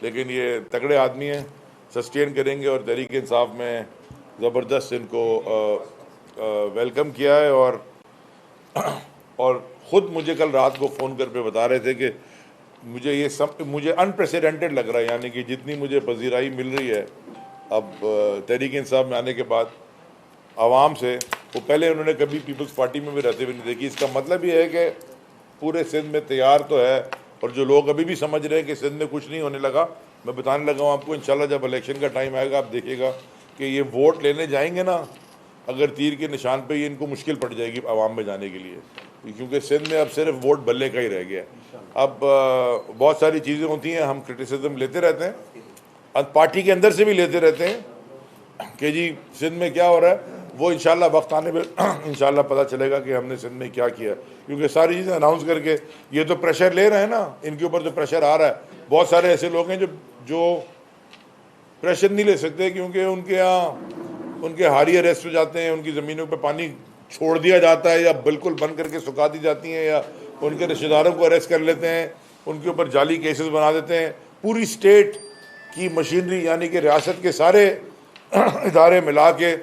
लेकिन ये तगड़े आदमी हैं, सस्टेन करेंगे और तहरीक इंसाफ में ज़बरदस्त इनको वेलकम किया है। और ख़ुद मुझे कल रात को फ़ोन कर पे बता रहे थे कि मुझे अनप्रेसिडेंटेड लग रहा है, यानी कि जितनी मुझे पजीराई मिल रही है अब तहरीक इंसाफ में आने के बाद आवाम से, वो पहले उन्होंने कभी पीपल्स पार्टी में भी रहते हुए नहीं देखी। इसका मतलब ये है कि पूरे सिंध में तैयार तो है, और जो लोग अभी भी समझ रहे हैं कि सिंध में कुछ नहीं होने लगा, मैं बताने लगा हूँ आपको, इंशाल्लाह जब इलेक्शन का टाइम आएगा आप देखिएगा कि ये वोट लेने जाएंगे ना, अगर तीर के निशान पे ही इनको मुश्किल पड़ जाएगी आवाम में जाने के लिए, क्योंकि सिंध में अब सिर्फ वोट बल्ले का ही रह गया है। अब बहुत सारी चीज़ें होती हैं, हम क्रिटिसिज्म लेते रहते हैं, पार्टी के अंदर से भी लेते रहते हैं कि जी सिंध में क्या हो रहा है, वो इंशाल्लाह वक्त आने पर इंशाल्लाह पता चलेगा कि हमने सिंध में क्या किया, क्योंकि सारी चीज़ें अनाउंस करके ये तो प्रेशर ले रहे हैं ना, इनके ऊपर तो प्रेशर आ रहा है। बहुत सारे ऐसे लोग हैं जो प्रेशर नहीं ले सकते, क्योंकि उनके यहाँ उनके हारी अरेस्ट हो जाते हैं, उनकी ज़मीनों पर पानी छोड़ दिया जाता है या बिल्कुल बंद करके सुखा दी जाती हैं, या उनके रिश्तेदारों को अरेस्ट कर लेते हैं, उनके ऊपर जाली केसेस बना देते हैं। पूरी स्टेट की मशीनरी यानी कि रियासत के सारे इदारे मिला के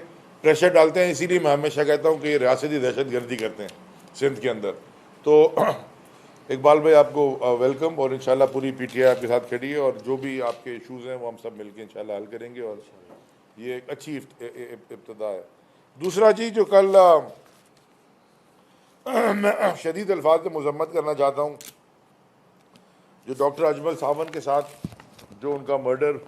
प्रेशर डालते हैं। इसीलिए मैं हमेशा कहता हूँ कि ये रियासती दहशत गर्दी करते हैं सिंध के अंदर। तो इकबाल भाई आपको वेलकम, और इंशाल्लाह पूरी पीटीआई आपके साथ खड़ी है, और जो भी आपके इश्यूज़ हैं वो हम सब मिलकर इंशाल्लाह हल करेंगे, और ये एक अच्छी इब्तदा है। दूसरा चीज़ जो कल मैं शदीद अल्फाज से मजम्मत करना चाहता हूँ, जो डॉक्टर अजमल सावन के साथ जो उनका मर्डर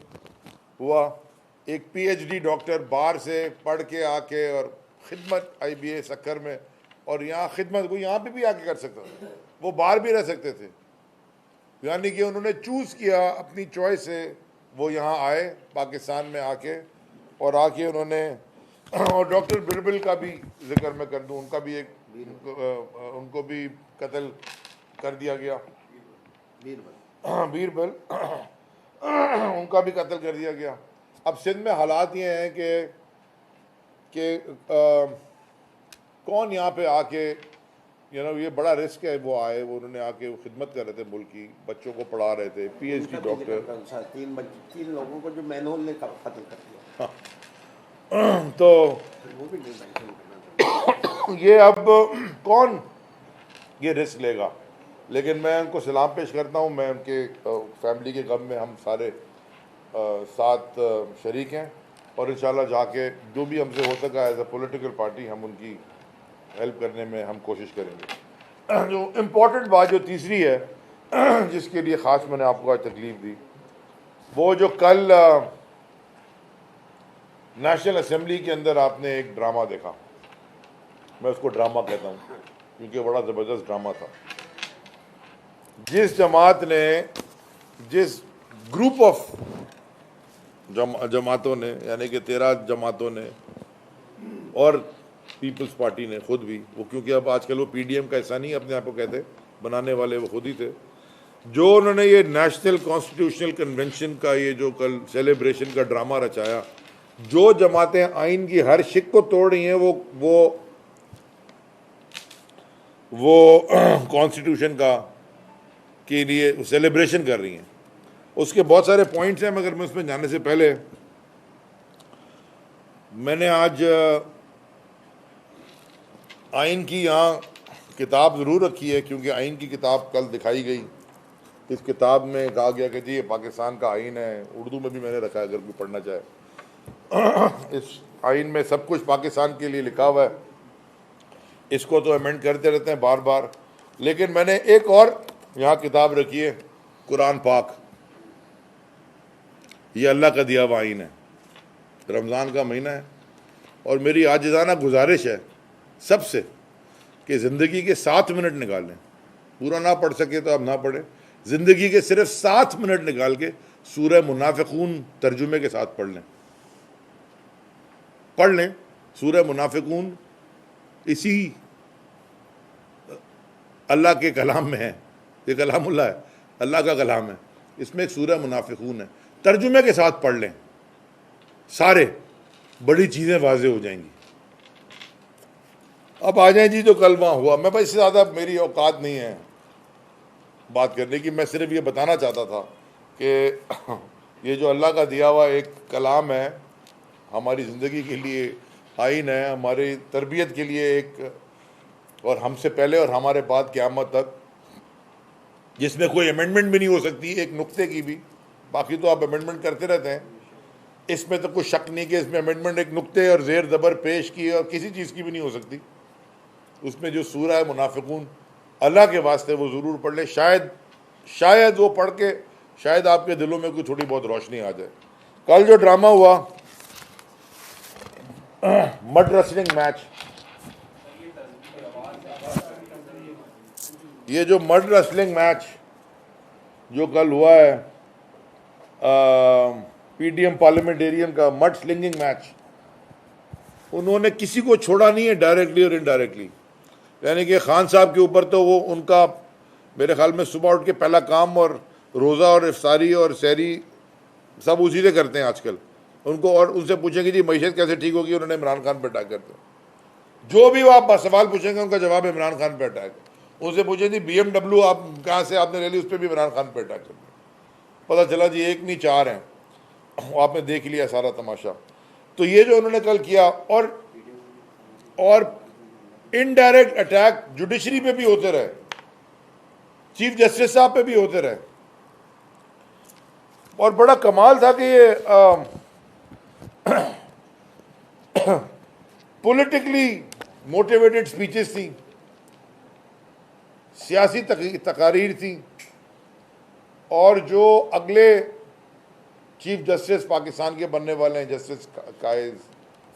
हुआ, एक पीएचडी डॉक्टर बाहर से पढ़ के आके और खिदमत IBA सक्कर में, और यहाँ खिदमत को यहाँ पे भी आके कर सकता था, वो बाहर भी रह सकते थे, यानी कि उन्होंने चूज़ किया अपनी चॉइस से, वो यहाँ आए पाकिस्तान में आके, और आके उन्होंने और डॉक्टर बिरबल का भी जिक्र मैं कर दूँ, उनका भी उनको भी कत्ल कर दिया गया, बीरबल उनका भी कत्ल कर दिया गया। अब सिंध में हालात ये हैं कि कौन यहाँ पे आके ये बड़ा रिस्क है, वो आए, वो उन्होंने आके वो खिदमत कर रहे थे, मुल्क की बच्चों को पढ़ा रहे थे, PhD डॉक्टर, तीन लोगों को जो मैनुअल ने कत्ल कर दिया। तो ये अब कौन ये रिस्क लेगा, लेकिन मैं उनको सलाम पेश करता हूँ, मैं उनके फैमिली के गम में हम सारे साथ शरीक हैं, और इंशाल्लाह जाके जो भी हमसे हो सका एज अ पॉलिटिकल पार्टी हम उनकी हेल्प करने में हम कोशिश करेंगे। जो इम्पोर्टेंट बात जो तीसरी है जिसके लिए ख़ास मैंने आपको आज तकलीफ़ दी, वो जो कल नेशनल असेंबली के अंदर आपने एक ड्रामा देखा, मैं उसको ड्रामा कहता हूँ क्योंकि बड़ा ज़बरदस्त ड्रामा था। जिस जमात ने, जिस ग्रुप ऑफ जमातों ने, यानी कि 13 जमातों ने और पीपल्स पार्टी ने खुद भी, वो क्योंकि अब आजकल वो PDM का हिस्सा नहीं अपने आप को कहते, बनाने वाले वो खुद ही थे, जो उन्होंने ये नेशनल कॉन्स्टिट्यूशनल कन्वेंशन का ये जो कल सेलिब्रेशन का ड्रामा रचाया, जो जमातें आइन की हर शिक को तोड़ रही हैं, वो कॉन्स्टिट्यूशन का के लिए सेलिब्रेशन कर रही हैं। उसके बहुत सारे पॉइंट्स हैं, मगर मैं उसमें जाने से पहले मैंने आज आइन की यहाँ किताब ज़रूर रखी है, क्योंकि आइन की किताब कल दिखाई गई। इस किताब में कहा गया कि जी ये पाकिस्तान का आइन है, उर्दू में भी मैंने रखा है अगर कोई पढ़ना चाहे। इस आइन में सब कुछ पाकिस्तान के लिए लिखा हुआ है, इसको तो अमेंड करते रहते हैं बार बार, लेकिन मैंने एक और यहाँ किताब रखी है, कुरान पाक। ये अल्लाह का दिया हुआ आइन है, रमज़ान का महीना है, और मेरी आजिज़ाना गुजारिश है सबसे कि ज़िंदगी के 7 मिनट निकाल लें, पूरा ना पढ़ सके तो अब ना पढ़े, ज़िंदगी के सिर्फ 7 मिनट निकाल के सूरह मुनाफिकून तर्जुमे के साथ पढ़ लें। सूरह मुनाफिकून इसी अल्लाह के कलाम में है, ये कलामुल्लाह है, अल्लाह का कलाम है, इसमें एक सूरह मुनाफिकून है, तर्जुमे के साथ पढ़ लें, सारे बड़ी चीज़ें वाज़ेह हो जाएंगी। अब आ जाए जी जो कल वहाँ हुआ, मैं भाई इससे ज़्यादा मेरी औकात नहीं है बात करने की, मैं सिर्फ ये बताना चाहता था कि ये जो अल्लाह का दिया हुआ एक कलाम है, हमारी ज़िंदगी के लिए आइन है, हमारी तरबियत के लिए एक, और हमसे पहले और हमारे बाद क़यामत तक, जिसमें कोई अमेंडमेंट भी नहीं हो सकती एक नुक्ते की भी। बाकी तो आप अमेंडमेंट करते रहते हैं, इसमें तो कुछ शक नहीं कि इसमें अमेंडमेंट एक नुक्ते और ज़ेर ज़बर पेश की और किसी चीज़ की भी नहीं हो सकती। उसमें जो सूरा है मुनाफिकून, अल्लाह के वास्ते वो ज़रूर पढ़ ले, शायद वो पढ़ के शायद आपके दिलों में कोई थोड़ी बहुत रोशनी आ जाए। कल जो ड्रामा हुआ मड रेसलिंग मैच, ये जो मड रेसलिंग मैच जो कल हुआ है पीडीएम पार्लियामेंटेरियन का मड स्लिंगिंग मैच, उन्होंने किसी को छोड़ा नहीं है डायरेक्टली और इनडायरेक्टली। यानी कि खान साहब के ऊपर तो वो उनका मेरे ख्याल में सुबह उठ के पहला काम और रोज़ा और इफ्तारी और सहरी सब उसी से करते हैं आजकल। उनको और उनसे पूछेंगे जी मईशत कैसे ठीक होगी, उन्होंने इमरान खान पर अटैक करते हैं। जो भी आप सवाल पूछेंगे उनका जवाब इमरान खान पर अटैक। उनसे पूछेंगे BMW आप कहाँ से आपने ले ली, उस पर भी इमरान खान पर अटैक करते। पता चला जी एक नहीं चार हैं, आपने देख लिया सारा तमाशा। तो ये जो उन्होंने कल किया, और इनडायरेक्ट अटैक जुडिशरी पे भी होते रहे, चीफ जस्टिस साहब पे भी होते रहे। और बड़ा कमाल था कि ये पॉलिटिकली मोटिवेटेड स्पीचेस थी, सियासी तकारीर थी, और जो अगले चीफ जस्टिस पाकिस्तान के बनने वाले हैं जस्टिस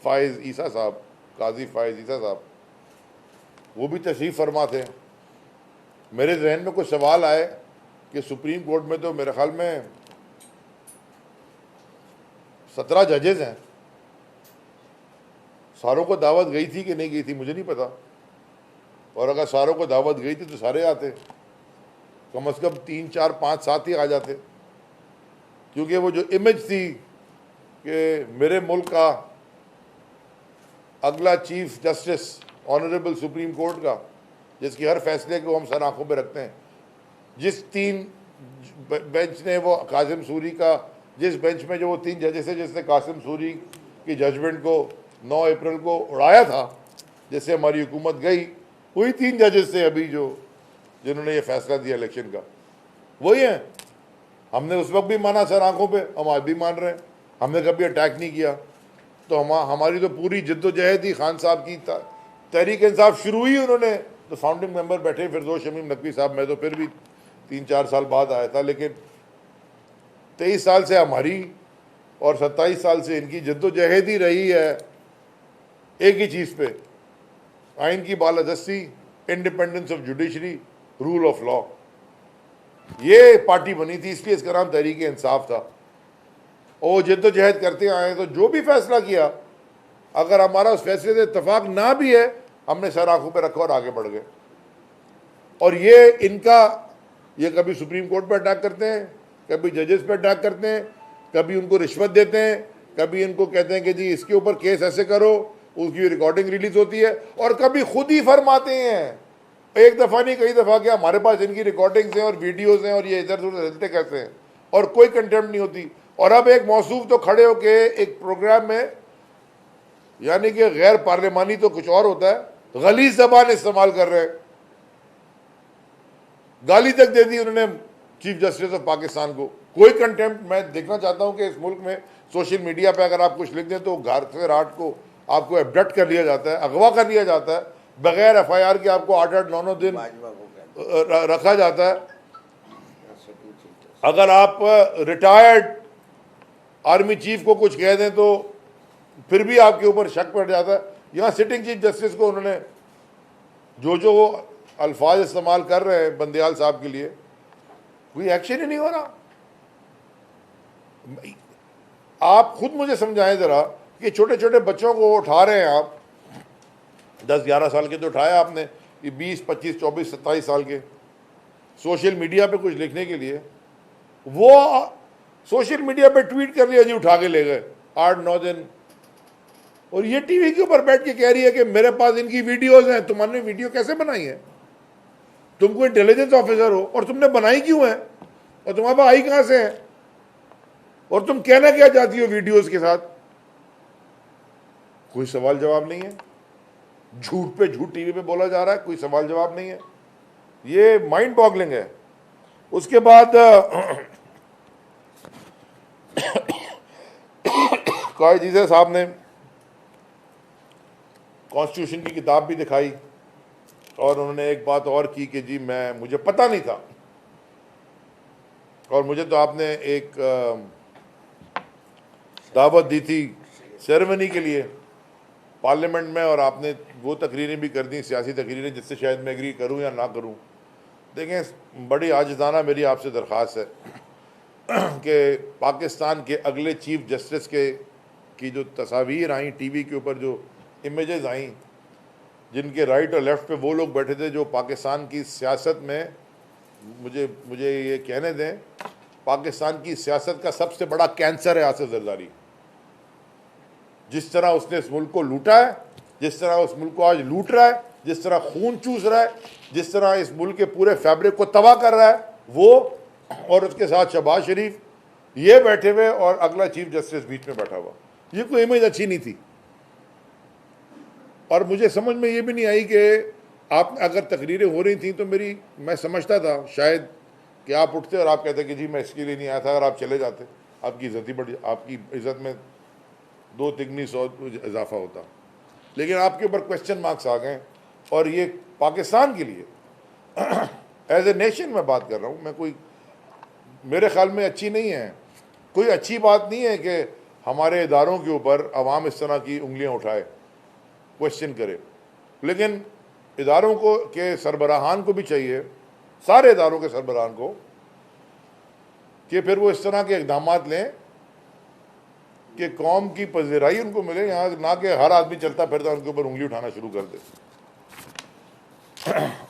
फाइज ईसा साहब, काजी फाइज ईसा साहब, वो भी तशरीफ़ फरमा थे। मेरे जहन में कुछ सवाल आए कि सुप्रीम कोर्ट में तो मेरे ख्याल में 17 जजेस हैं, सारों को दावत गई थी कि नहीं गई थी मुझे नहीं पता, और अगर सारों को दावत गई थी तो सारे आते, कम से कम 3 4 5 7 ही आ जाते। क्योंकि वो जो इमेज थी कि मेरे मुल्क का अगला chief justice honourable supreme court का, जिसकी हर फैसले को हम सर आंखों पे रखते हैं, जिस 3 बेंच ने वो कासिम सूरी का, जिस बेंच में जो वो 3 जजेस है जिसने कासिम सूरी की जजमेंट को 9 अप्रैल को उड़ाया था, जिससे हमारी हुकूमत गई, वही 3 जजेस थे अभी जिन्होंने ये फैसला दिया इलेक्शन का, वही हैं। हमने उस वक्त भी माना सर आंखों पे, हम आज भी मान रहे हैं, हमने कभी अटैक नहीं किया। तो हमारी तो पूरी जद्दोजहद ही खान साहब की तहरीक इंसाफ शुरू हुई, उन्होंने तो फाउंडिंग मेंबर बैठे फिरदौस शमीम नकवी साहब, मैं तो फिर भी 3-4 साल बाद आया था, लेकिन 23 साल से हमारी और 27 साल से इनकी जद्दोजहद ही रही है एक ही चीज़ पे, आइन की बालादस्ती, independence of judiciary, rule of law. ये पार्टी बनी थी, इसलिए इसका नाम तहरीक इंसाफ था। और जद्दोजहद करते आए, तो जो भी फैसला किया, अगर हमारा उस फैसले से इत्तेफाक ना भी है, हमने सर आंखों पे रखा और आगे बढ़ गए। और ये कभी सुप्रीम कोर्ट पर अटैक करते हैं, कभी जजेस पे अटैक करते हैं, कभी उनको रिश्वत देते हैं, कभी इनको कहते हैं कि जी इसके ऊपर केस ऐसे करो, उसकी रिकॉर्डिंग रिलीज होती है, और कभी खुद ही फरमाते हैं, एक दफ़ा नहीं कई दफ़ा क्या, हमारे पास इनकी रिकॉर्डिंग्स हैं और वीडियोज़ हैं और ये इधर उधर हिलते कैसे हैं, और कोई कंटेम्प्ट नहीं होती। और अब एक मौसूफ तो खड़े होके एक प्रोग्राम में, यानी कि गैर पार्लिमानी तो कुछ और होता है, गलीज़ ज़बान इस्तेमाल कर रहे हैं, गाली तक दे दी उन्होंने चीफ जस्टिस ऑफ पाकिस्तान को। कोई कंटेम्प्ट, मैं देखना चाहता हूं कि इस मुल्क में सोशल मीडिया पे अगर आप कुछ लिख दें तो घर से रात को आपको एबडक्ट कर लिया जाता है, अगवा कर लिया जाता है, बगैर FIR के आपको 8-8 9-9 दिन रखा जाता है। अगर आप रिटायर्ड आर्मी चीफ को कुछ कह दें तो फिर भी आपके ऊपर शक पड़ जाता है। यहाँ सिटिंग चीफ जस्टिस को उन्होंने जो वो अल्फाज इस्तेमाल कर रहे हैं बंदयाल साहब के लिए, कोई एक्शन ही नहीं हो रहा। आप खुद मुझे समझाएं जरा कि छोटे छोटे बच्चों को उठा रहे हैं आप, 10-11 साल के तो उठाया आपने, ये 20, 25, 24, 27 साल के, सोशल मीडिया पे कुछ लिखने के लिए, वो सोशल मीडिया पे ट्वीट कर लिया जी, उठा के ले गए 8-9 दिन। और ये टीवी के ऊपर बैठ के कह रही है कि मेरे पास इनकी वीडियोज हैं। तुम्हारे वीडियो कैसे बनाई है? तुम कोई इंटेलिजेंस ऑफिसर हो और तुमने बनाई क्यों है? और तुम्हारे पास आई कहाँ से है? और तुम कहना क्या चाहती हो वीडियोस के साथ? कोई सवाल जवाब नहीं है, झूठ पे झूठ टीवी पे बोला जा रहा है, कोई सवाल जवाब नहीं है। ये माइंड बॉगलिंग है। उसके बाद कायजीज़ा साहब ने कॉन्स्टिट्यूशन की किताब भी दिखाई और उन्होंने एक बात और की कि जी मुझे पता नहीं था, और मुझे तो आपने एक दावत दी थी सेरेमनी के लिए पार्लियामेंट में, और आपने वो तकरीरें भी कर दी, सियासी तकरीरें, जिससे शायद मैं एग्री करूं या ना करूं। देखें, बड़ी आजिज़ाना मेरी आपसे दरख्वास्त है कि पाकिस्तान के अगले चीफ जस्टिस की जो तस्वीर आई टीवी के ऊपर, जो इमेजेस आई, जिनके राइट और लेफ़्ट पे वो लोग बैठे थे जो पाकिस्तान की सियासत में, मुझे ये कहने दें, पाकिस्तान की सियासत का सबसे बड़ा कैंसर है आसिफ जरदारी। जिस तरह उसने इस मुल्क को लूटा है, जिस तरह उस मुल्क को आज लूट रहा है, जिस तरह खून चूस रहा है, जिस तरह इस मुल्क के पूरे फैब्रिक को तबाह कर रहा है वो, और उसके साथ शहबाज शरीफ ये बैठे हुए और अगला चीफ जस्टिस बीच में बैठा हुआ, ये कोई इमेज अच्छी नहीं थी। और मुझे समझ में ये भी नहीं आई कि आप अगर तकरीरें हो रही थी तो मैं समझता था शायद कि आप उठते और आप कहते कि जी मैं इसके लिए नहीं आया था, अगर आप चले जाते आपकी इज़्ज़त ही बढ़, आपकी इज़्ज़त में 2 तिगनी 100 इजाफा होता। लेकिन आपके ऊपर क्वेश्चन मार्क्स आ गए, और ये पाकिस्तान के लिए एज ए नेशन मैं बात कर रहा हूँ, मैं कोई, मेरे ख्याल में अच्छी नहीं है, कोई अच्छी बात नहीं है कि हमारे इदारों के ऊपर अवाम इस तरह की उंगलियाँ उठाए, क्वेश्चन करे। लेकिन इदारों को के सरबराहान को भी चाहिए, सारे इदारों के सरबराहान को, कि फिर वो इस तरह के इक़दाम लें कि कौम की पज़ीराई उनको मिले, यहाँ ना कि हर आदमी चलता फिरता उनके ऊपर उंगली उठाना शुरू कर दे।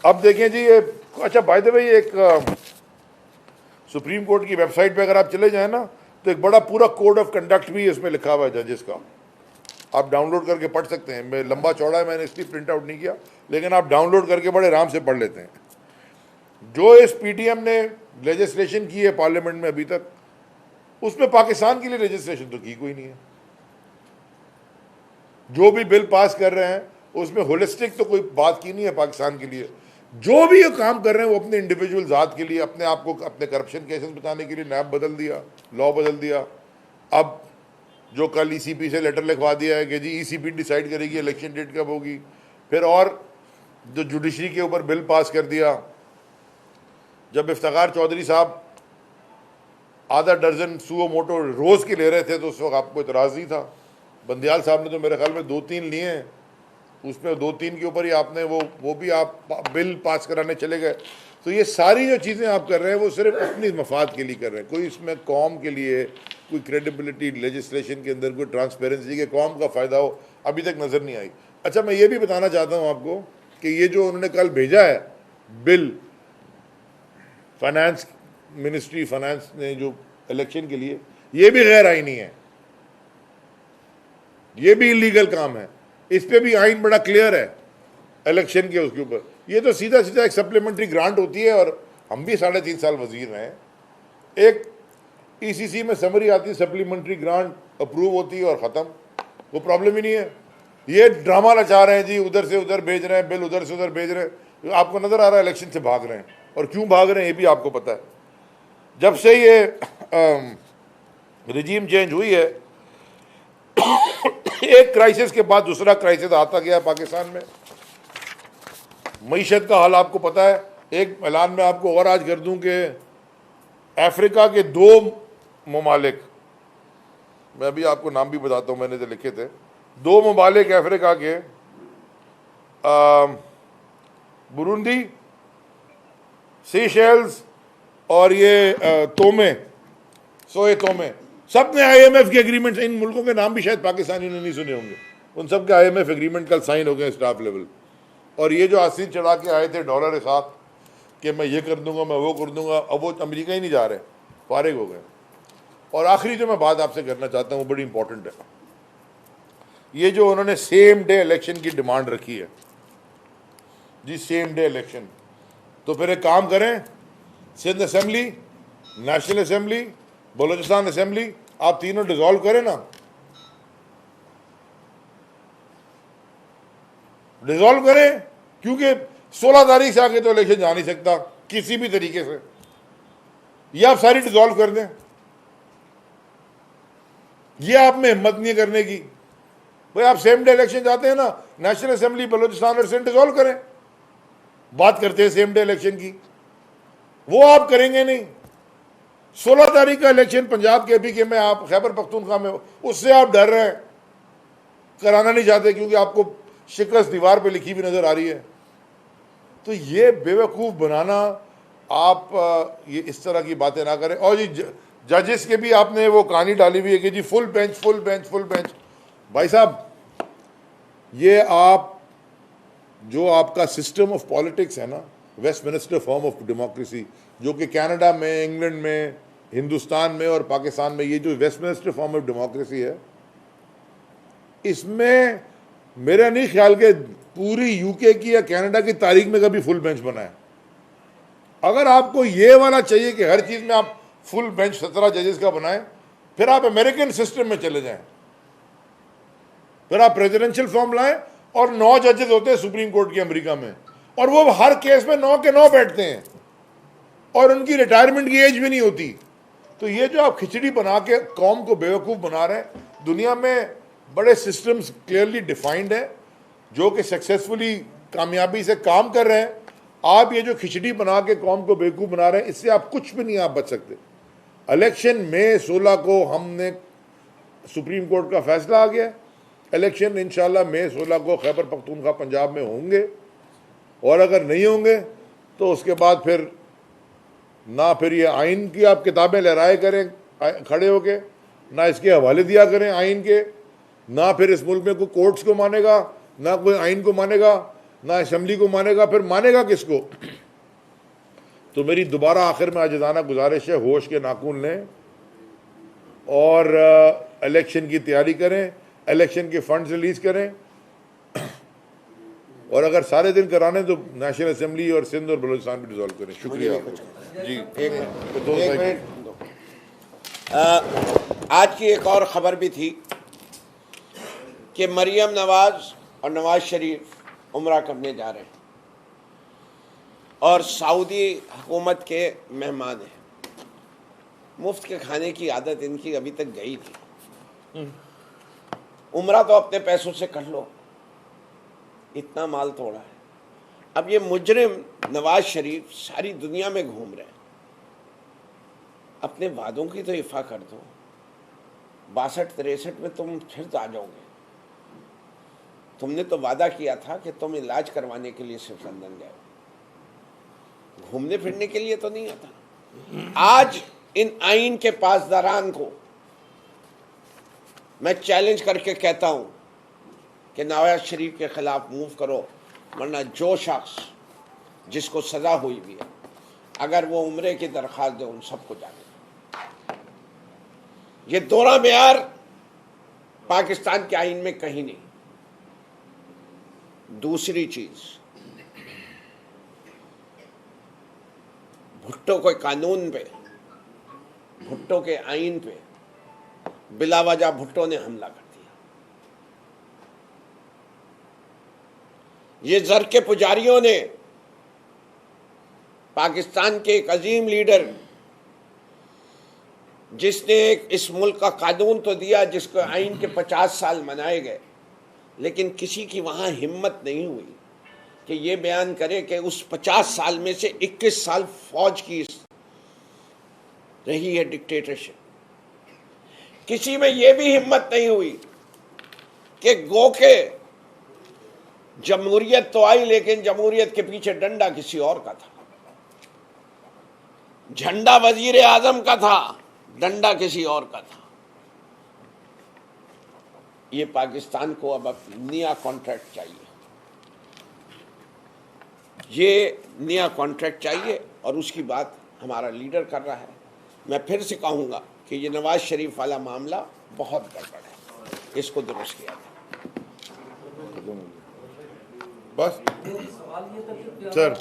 अब देखें जी, ये अच्छा बाय द वे, एक सुप्रीम कोर्ट की वेबसाइट पे अगर आप चले जाएं ना, तो एक बड़ा पूरा कोड ऑफ कंडक्ट भी इसमें लिखा हुआ है जजेस का, आप डाउनलोड करके पढ़ सकते हैं। मैं लंबा चौड़ा है, मैंने इसलिए प्रिंट आउट नहीं किया, लेकिन आप डाउनलोड करके बड़े आराम से पढ़ लेते हैं। जो इस पीटीएम ने लेजिस्लेशन की है पार्लियामेंट में अभी तक, उसमें पाकिस्तान के लिए रजिस्ट्रेशन तो की कोई नहीं है। जो भी बिल पास कर रहे हैं उसमें होलिस्टिक तो कोई बात की नहीं है पाकिस्तान के लिए। जो भी ये काम कर रहे हैं वो अपने इंडिविजुअल ज़ात के लिए, अपने आप को अपने करप्शन केसेस बताने के लिए नैब बदल दिया, लॉ बदल दिया। अब जो कल ईसीपी से लेटर लिखवा दिया है कि जी ईसीपी डिसाइड करेगी इलेक्शन डेट कब होगी। फिर और जो जुडिशरी के ऊपर बिल पास कर दिया, जब इफ्तिखार चौधरी साहब आधा दर्जन सुओ मोटो रोज़ के ले रहे थे तो उस वक्त आपको इतराज़ नहीं था। बंदियाल साहब ने तो मेरे ख्याल में 2-3 लिए हैं, उसमें 2-3 के ऊपर ही आपने वो भी आप बिल पास कराने चले गए। तो ये सारी जो चीज़ें आप कर रहे हैं वो सिर्फ अपनी मफाद के लिए कर रहे हैं, कोई इसमें कौम के लिए कोई क्रेडिबिलिटी लेजिस्लेशन के अंदर, कोई ट्रांसपेरेंसी के कौम का फ़ायदा हो अभी तक नज़र नहीं आई। अच्छा, मैं ये भी बताना चाहता हूँ आपको कि ये जो उन्होंने कल भेजा है बिल, फाइनेंस मिनिस्ट्री फाइनेंस ने जो इलेक्शन के लिए, ये भी गैर आईनी है, ये भी इलीगल काम है। इस पे भी आइन बड़ा क्लियर है इलेक्शन के उसके ऊपर। ये तो सीधा सीधा एक सप्लीमेंट्री ग्रांट होती है, और हम भी 3.5 साल वजीर रहे हैं। एक ईसीसी में समरी आती है, सप्लीमेंट्री ग्रांट अप्रूव होती है और ख़त्म, वो प्रॉब्लम ही नहीं है। ये ड्रामा नचा रहे हैं जी, उधर से उधर भेज रहे हैं बिल, उधर से उधर भेज रहे हैं। आपको नज़र आ रहा है इलेक्शन से भाग रहे हैं, और क्यों भाग रहे हैं ये भी आपको पता है। जब से ये रिजीम चेंज हुई है, एक क्राइसिस के बाद दूसरा क्राइसिस आता गया पाकिस्तान में। मईशत का हाल आपको पता है। एक ऐलान में आपको और आज कर दूं कि अफ्रीका के 2 ममालिक, मैं अभी आपको नाम भी बताता हूं, मैंने तो लिखे थे, 2 ममालिक अफ्रीका के, बुरुंडी, सीशेल्स और ये सोए तोमे, सब ने IMF के एग्रीमेंट, इन मुल्कों के नाम भी शायद पाकिस्तानी ने नहीं सुने होंगे, उन सब के IMF एग्रीमेंट कल साइन हो गए स्टाफ लेवल। और ये जो आसीन चढ़ा के आए थे डॉलर के साथ कि मैं ये कर दूंगा, मैं वो कर दूंगा, अब वो अमेरिका ही नहीं जा रहे, फारिग हो गए। और आखिरी जो मैं बात आपसे करना चाहता हूँ, बड़ी इंपॉर्टेंट है, ये जो उन्होंने सेम डे इलेक्शन की डिमांड रखी है जी, सेम डे इलेक्शन। तो फिर एक काम करें, Sindh assembly, national assembly, Balochistan assembly आप तीनों डिसॉल्व करें ना, डिसॉल्व करें, क्योंकि 16 तारीख से आगे तो इलेक्शन जा नहीं सकता किसी भी तरीके से। ये आप सारी डिसॉल्व कर दें, ये आप में हिम्मत नहीं है करने की। भाई आप सेम डे इलेक्शन जाते हैं ना, नेशनल असेंबली बलूचिस्तान और सिंध डिसॉल्व करें, बात करते हैं सेम डे इलेक्शन की, वो आप करेंगे नहीं। 16 तारीख का इलेक्शन पंजाब के PK में, आप खैबर पख्तूनख्वा में, उससे आप डर रहे हैं, कराना नहीं चाहते क्योंकि आपको शिकस्त दीवार पे लिखी हुई नजर आ रही है। तो ये बेवकूफ़ बनाना, आप ये इस तरह की बातें ना करें। और जी जजेस के भी आपने वो कहानी डाली हुई है कि जी full bench full bench full bench. भाई साहब, ये आप जो आपका सिस्टम ऑफ पॉलिटिक्स है ना, वेस्टमिनिस्टर फॉर्म ऑफ डेमोक्रेसी, जो कि कनाडा में, इंग्लैंड में, हिंदुस्तान में और पाकिस्तान में, ये जो वेस्टमिनिस्टर फॉर्म ऑफ डेमोक्रेसी है, इसमें मेरा नहीं ख्याल कि पूरी UK की या कनाडा की तारीख में कभी फुल बेंच बना है। अगर आपको ये वाला चाहिए कि हर चीज़ में आप फुल बेंच 17 जजेस का बनाएं, फिर आप अमेरिकन सिस्टम में चले जाएं, फिर आप प्रेसिडेंशियल फॉर्म लाएं और 9 जजेस होते हैं सुप्रीम कोर्ट के अमेरिका में, और वो हर केस में 9 के 9 बैठते हैं और उनकी रिटायरमेंट की एज भी नहीं होती। तो ये जो आप खिचड़ी बना के कौम को बेवकूफ़ बना रहे हैं, दुनिया में बड़े सिस्टम्स क्लियरली डिफाइंड है जो कि सक्सेसफुली कामयाबी से काम कर रहे हैं। आप ये जो खिचड़ी बना के कौम को बेवकूफ़ बना रहे हैं, इससे आप कुछ भी नहीं आप बच सकते। इलेक्शन में 16 को हमने, सुप्रीम कोर्ट का फैसला आ गया, इलेक्शन इंशाल्लाह मई 16 को खैबर पख्तूनख्वा पंजाब में होंगे, और अगर नहीं होंगे तो उसके बाद फिर ना फिर ये आइन की आप किताबें लहराए करें खड़े होके, ना इसके हवाले दिया करें आइन के, ना फिर इस मुल्क में कोई कोर्ट्स को मानेगा, ना कोई आइन को मानेगा, ना असेंबली को मानेगा, फिर मानेगा किसको। तो मेरी दोबारा आखिर में आजिज़ाना गुजारिश है, होश के नाखून लें और इलेक्शन की तैयारी करें, इलेक्शन के फंड्स रिलीज करें, और अगर सारे दिन कराने तो नेशनल असेंबली और सिंध और बलूचिस्तान भी डिसॉल्व करें। शुक्रिया जी। एक मिनट। आज की एक और ख़बर भी थी कि मरियम नवाज और नवाज शरीफ उम्रा करने जा रहे हैं और सऊदी हुकूमत के मेहमान हैं। मुफ्त के खाने की आदत इनकी अभी तक गई थी। उम्रा तो अपने पैसों से कर लो, इतना माल तोड़ा है। अब ये मुजरिम नवाज शरीफ सारी दुनिया में घूम रहे हैं। अपने वादों की तो इफ़ा कर दो। 62-63 में तुम फिर तो आ जाओगे। तुमने तो वादा किया था कि तुम इलाज करवाने के लिए सिर्फ लंदन गए, घूमने फिरने के लिए तो नहीं आता। आज इन आइन के पासदारान को मैं चैलेंज करके कहता हूं कि नवाज शरीफ के खिलाफ मूव करो, वरना जो शख्स जिसको सजा हुई भी है, अगर वो उम्रे की दरख्वास्त दे, उन सबको जाने। ये दोहरा मेयार पाकिस्तान के आइन में कहीं नहीं। दूसरी चीज, भुट्टो के कानून पे, भुट्टो के आइन पे बिलावजह भुट्टो ने हमला कर दिया। ये जर के पुजारियों ने पाकिस्तान के एक अजीम लीडर, जिसने इस मुल्क का कानून तो दिया, जिसको आइन के 50 साल मनाए गए, लेकिन किसी की वहां हिम्मत नहीं हुई कि ये बयान करे कि उस 50 साल में से 21 साल फौज की रही है डिक्टेटरशिप। किसी में यह भी हिम्मत नहीं हुई कि गो के जमहूरियत तो आई, लेकिन जमहूरियत के पीछे डंडा किसी और का था। झंडा वजीर आजम का था, डंडा किसी और का था। ये पाकिस्तान को अब नया कॉन्ट्रैक्ट चाहिए, ये नया कॉन्ट्रैक्ट चाहिए, और उसकी बात हमारा लीडर कर रहा है। मैं फिर से कहूँगा कि ये नवाज शरीफ वाला मामला बहुत गड़बड़ है, इसको दुरुस्त किया जाए। बस सर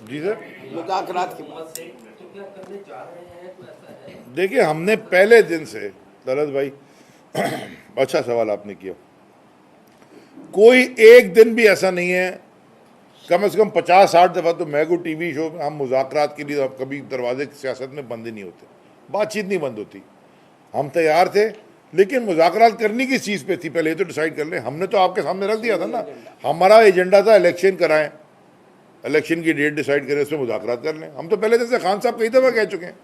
जी सर, मुज़ाकरात की बात क्या करने जा रहे हैं, कोई ऐसा है? देखिए, हमने पहले दिन से, दौलत भाई अच्छा सवाल आपने किया, कोई एक दिन भी ऐसा नहीं है, कम से कम 50-60 दफ़ा तो मैं को टीवी शो में हम मुज़ाकरात के लिए कभी दरवाजे सियासत में बंद ही नहीं होते, बातचीत नहीं बंद होती। हम तैयार थे, लेकिन मुज़ाकरात करनी किस चीज़ पे थी पहले ये तो डिसाइड कर लें। हमने तो आपके सामने रख दिया था ना, हमारा एजेंडा था इलेक्शन कराएं, इलेक्शन की डेट डिसाइड करें, उसमें मुज़ाकरात कर लें। हम तो पहले जैसे खान साहब कई दफ़ा कह चुके हैं,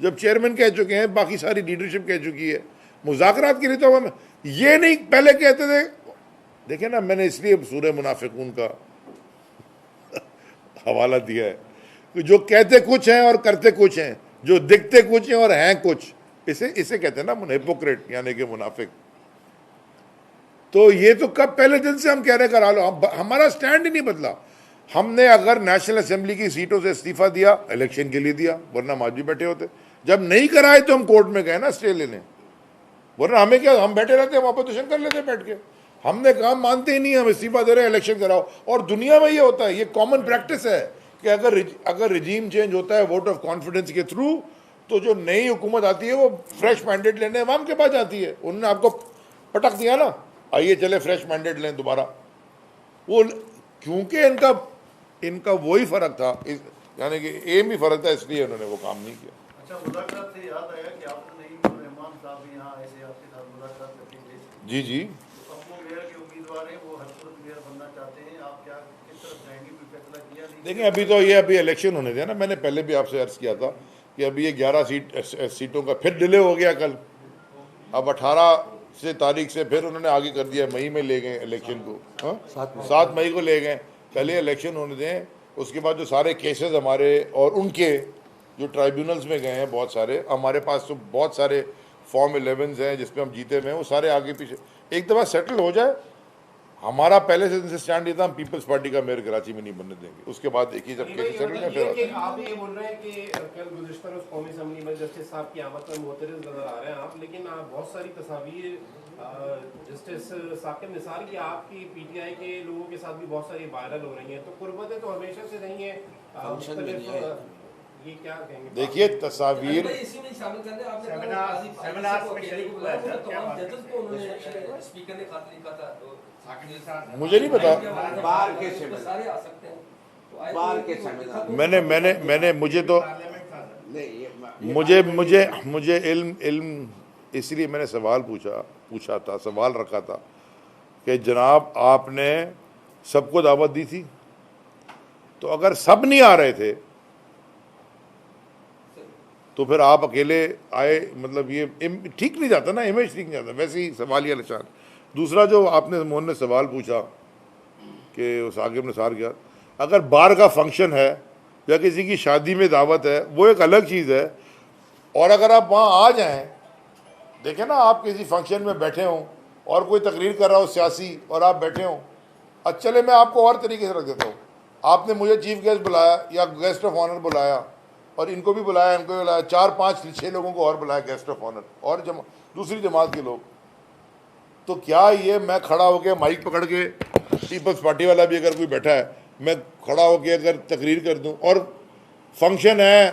जब चेयरमैन कह चुके हैं, बाकी सारी लीडरशिप कह चुकी है, मुज़ाकरात के लिए तो हम ये नहीं पहले कहते थे। देखिए ना, मैंने इसलिए सूरह मुनाफिकून का हवाला दिया है कि जो कहते कुछ हैं और करते कुछ हैं, जो दिखते कुछ हैं और हैं कुछ, इसे कहते हैं ना हिपोक्रेट, यानी कि मुनाफिक। तो ये तो कब पहले दिन से हम कह रहे करा लो, हमारा स्टैंड ही नहीं बदला। हमने अगर नेशनल असेंबली की सीटों से इस्तीफा दिया, इलेक्शन के लिए दिया, वरना हम आज भी बैठे होते। जब नहीं कराए तो हम कोर्ट में गए ना स्टे लेने, वरना हमें क्या, हम बैठे रहते, हम अपोजिशन कर लेते बैठ के। हमने कहा मानते ही नहीं, हम इस्तीफा दे रहे हैं, इलेक्शन कराओ। और दुनिया में ये होता है, ये कॉमन प्रैक्टिस है कि अगर रिजीम चेंज होता है वोट ऑफ कॉन्फिडेंस के थ्रू, तो जो नई हुकूमत आती है वो फ्रेश मैंडेट लेने अवाम के पास जाती है। उन्होंने आपको पटक दिया ना, आइए चले फ्रेश मैंडेट लें दोबारा। वो क्योंकि इनका वही फर्क था, यानी कि एम ही फर्क था, इसलिए उन्होंने वो काम नहीं किया। अच्छा, मुलाकात से याद आया कि आपने रहमान साहब भी यहाँ ऐसे आपके साथ मुलाकात करके गए। जी जी, तो अब वो मेयर के उम्मीदवार हैं, वो हर सूरत मेयर बनना चाहते हैं, आप क्या किस तरफ जाएंगे, कोई फैसला किया नहीं? देखिए, अभी इलेक्शन होने थे ना, मैंने पहले भी आपसे अर्ज किया था कि अभी ये 11 सीटों का फिर डिले हो गया कल। अब 18 तारीख से फिर उन्होंने आगे कर दिया, मई में ले गए इलेक्शन को। हाँ, 7 मई को ले गए। पहले इलेक्शन होने दें, उसके बाद जो सारे केसेस हमारे और उनके जो ट्राइब्यूनल्स में गए हैं, बहुत सारे हमारे पास तो बहुत सारे फॉर्म 11 हैं जिसपे हम जीते हुए हैं, वो सारे आगे पीछे एक दफ़ा सेटल हो जाए। हमारा पहले से स्टैंड ये था, हम पीपल्स पार्टी का मेयर कराची में नहीं बनने देंगे। उसके बाद देखिए जब केसेस सेटल में फिर आप ये बोल रहे हैं कि कल गुज़िश्ता रोज़ कौमी असम्बली में जस्टिस साहब की आमद में मोतरज़ नजर आ रहे हैं आप, लेकिन बहुत सारी तस्वीर जस्टिस साकिब निसार की आपकी पीटीआई के लोगों के साथ भी बहुत सारी वायरल हो रही हैं। तो कुर्बतें तो हमेशा से रही हैं, ये क्या कहेंगे? देखिए तस्वीर, इसी में शामिल कर दें। आपने सेमिनार में शरीक हुआ है, तमाम जजेस को उन्होंने स्पीकर ने खातिर लिखा था, तो मुझे नहीं पता, बाहर के सारे आ सकते हैं, तो बाहर के सेमिनार मैंने मुझे तो मुझे इल्म इसलिए मैंने सवाल सवाल रखा था कि जनाब आपने सबको दावत दी थी, तो अगर सब नहीं आ रहे थे तो फिर आप अकेले आए, मतलब ये ठीक नहीं जाता ना, इमेज ठीक नहीं जाता। वैसे ही सवालिया निशान। दूसरा जो आपने मोहन ने सवाल पूछा कि साकिब निसार क्या, अगर बार का फंक्शन है या किसी की शादी में दावत है, वो एक अलग चीज़ है। और अगर आप वहाँ आ जाएं, देखें ना, आप किसी फंक्शन में बैठे हों और कोई तकरीर कर रहा हो सियासी और आप बैठे हों, अच्छा चले मैं आपको और तरीके से रख देता हूँ। आपने मुझे चीफ गेस्ट बुलाया या गेस्ट ऑफ ऑनर बुलाया, और इनको भी बुलाया, इनको भी बुलाया, 4, 5, 6 लोगों को और बुलाया गेस्ट ऑफ ऑनर, और दूसरी जमात के लोग। तो क्या ये मैं खड़ा होकर माइक पकड़ के, पीपल्स पार्टी वाला भी अगर कोई बैठा है, मैं खड़ा होकर अगर तकरीर कर दूं, और फंक्शन है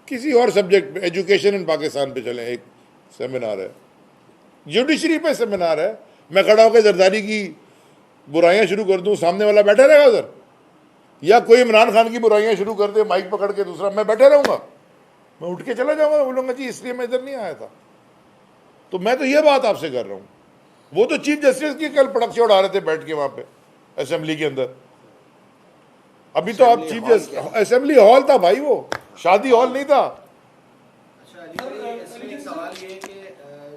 किसी और सब्जेक्ट पे, एजुकेशन इन पाकिस्तान पे चलें, एक सेमिनार है, जुडिशरी पे सेमिनार है, मैं खड़ा होकर जरदारी की बुराइयां शुरू कर दूं, सामने वाला बैठा रहेगा उधर? या कोई इमरान खान की बुराइयां शुरू कर दे माइक पकड़ के, दूसरा मैं बैठे रहूंगा? मैं उठ के चला जाऊंगा, बोलूंगा जी इसलिए मैं इधर नहीं आया था। तो मैं तो ये बात आपसे कर रहा हूं, वो तो चीफ जस्टिस की कल पटक से उड़ा रहे थे बैठ के वहां पे असेंबली के अंदर। अभी तो आप चीफ जस्टिस, असेंबली हॉल था भाई, वो शादी हॉल नहीं था। अच्छा इसमें एक सवाल ये है कि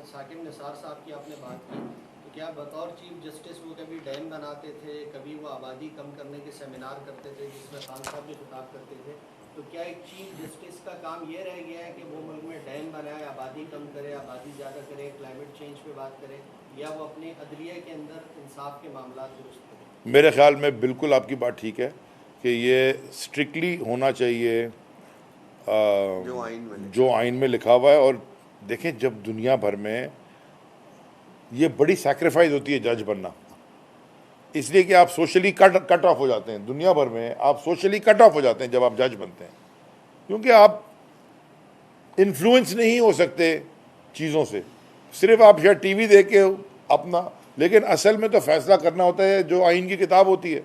साकिब निसार साहब की आपने बात की, तो क्या बतौर चीफ जस्टिस वो कभी डैम बनाते थे, कभी वो आबादी कम करने के सेमिनार करते थे जिसमें खान साहब भी खिताब करते थे, तो क्या एक चीफ जस्टिस का काम ये रह गया है कि वो मुल्क में डैम बनाए, आबादी कम करे, आबादी ज़्यादा करे, क्लाइमेट चेंज पे बात करे, या वो अपने अदलिया के अंदर इंसाफ के मामला दुरुस्त करे? मेरे ख्याल में बिल्कुल आपकी बात ठीक है कि ये स्ट्रिक्टली होना चाहिए जो आइन में लिखा हुआ है। और देखें, जब दुनिया भर में ये बड़ी सैक्रिफाइस होती है जज बनना, इसलिए कि आप सोशली कट ऑफ हो जाते हैं। दुनिया भर में आप सोशली कट ऑफ हो जाते हैं जब आप जज बनते हैं, क्योंकि आप इन्फ्लुएंस नहीं हो सकते चीज़ों से, सिर्फ आप शायद टीवी देख के अपना, लेकिन असल में तो फैसला करना होता है जो आइन की किताब होती है।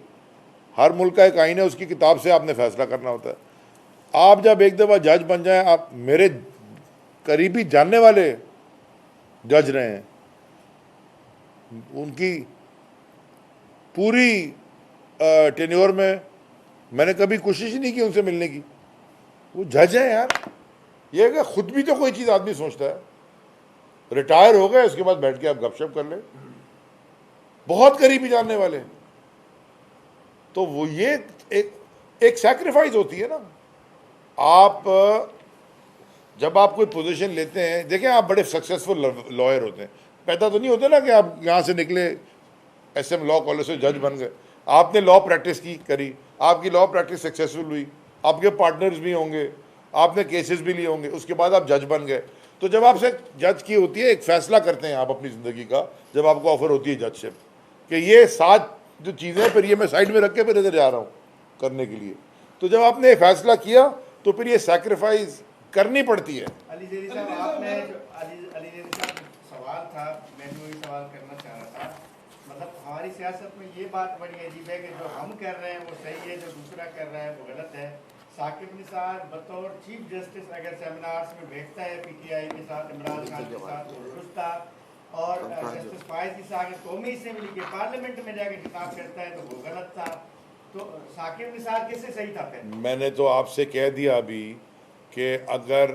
हर मुल्क का एक आइन है, उसकी किताब से आपने फैसला करना होता है। आप जब एक दफ़ा जज बन जाएं, आप मेरे करीबी जानने वाले जज रहे हैं, उनकी पूरी टेन्योर में मैंने कभी कोशिश ही नहीं की उनसे मिलने की। वो जज है यार, ये है कि खुद भी तो कोई चीज़ आदमी सोचता है। रिटायर हो गए, उसके बाद बैठ के आप गपशप कर ले, बहुत करीबी जानने वाले। तो वो ये एक सैक्रिफाइस होती है ना। आप जब आप कोई पोजीशन लेते हैं, देखें आप बड़े सक्सेसफुल लॉयर होते हैं, पैदा तो नहीं होते ना कि आप यहाँ से निकले SM लॉ कॉलेज से जज बन गए। आपने लॉ प्रैक्टिस करी, आपकी लॉ प्रैक्टिस सक्सेसफुल हुई, आपके पार्टनर्स भी होंगे, आपने केसेस भी लिए होंगे, उसके बाद आप जज बन गए। तो जब आपसे जज की होती है, एक फैसला करते हैं आप अपनी ज़िंदगी का, जब आपको ऑफर होती है जजशिप, कि ये 7 जो चीज़ें फिर ये मैं साइड में रख के फिर इधर जा रहा हूँ करने के लिए। तो जब आपने फैसला किया तो फिर ये सैक्रिफाइस करनी पड़ती है। अली ज़ेरी साहब, आपने अली ज़ेरी साहब सवाल था, मैं भी वही सवाल करना चाह रहा था। मतलब हमारी सियासत में ये बात बड़ी अजीब है कि जो हम कर रहे हैं वो सही है, जो दूसरा कर रहा है वो गलत है। साकिब निसार बतौर चीफ जस्टिस अगर सेमिनार्स में बैठता है PTI के साथ, इमरान खान के साथ, तो दुरुस्त था, और जस्टिस फायज की साथ कौमी असेंबली के पार्लियामेंट में जाकर खिताब करता है तो वो गलत था। तो साकिब निसार किससे सही था फिर? मैंने तो आपसे कह दिया अभी कि अगर